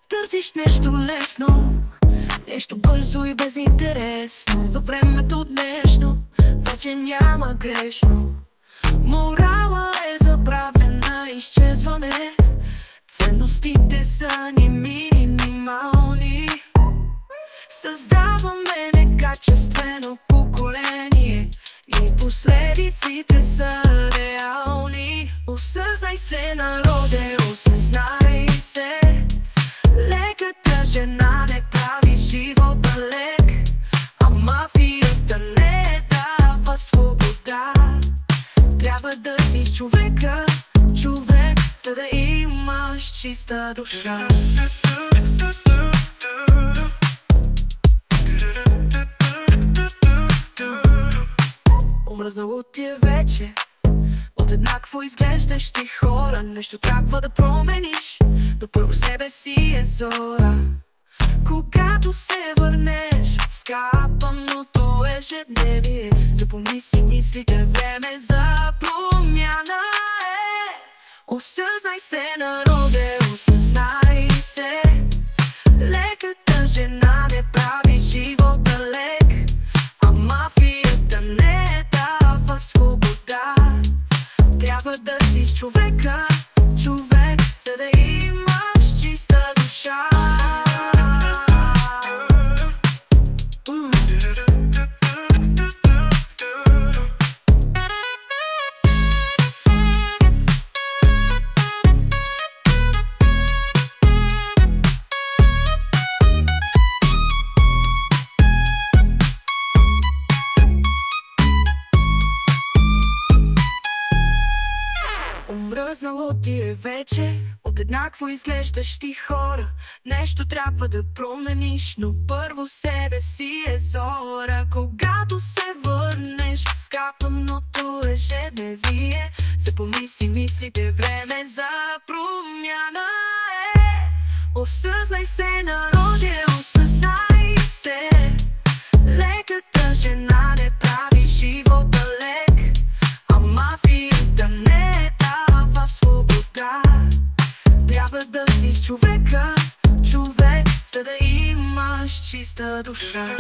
Търсиш нещо лесно, нещо бързо и безинтересно. Във времето днешно вече няма грешно. Морала е забравена, изчезване. Ценностите са ни минимални. Създаваме некачествено поколение и последиците са реални. Осъзнай се, народе, осъзнай се. Леката жена не прави живота лек, а мафията не дава свобода. Трябва да си с човека, човек, за да имаш чиста душа. Омръзнало ти е вече от еднакво изглеждащи хора. Нещо трябва да промениш, но първо себе си е зора. Когато се върнеш в скапаното ежедневие, запомни си мислите, време за промяна е. Осъзнай се, народе, осъзнай се. Леката жена не прави живота лек, а мафията не дава свобода. Трябва да си с човека, човек, за да имаш чиста душа. Омръзнало ти е вече от еднакво изглеждащи хора. Нещо трябва да промениш, но първо себе си е зора. Когато се върнеш в скапаното ежедневие, запомни си мислите, време за промяна е. Осъзнай се, народе, осъзнай се. Леката жена не прави живота лек, а мафията не дава свобода. Трябва да си с човека, човек, за да имаш чиста душа.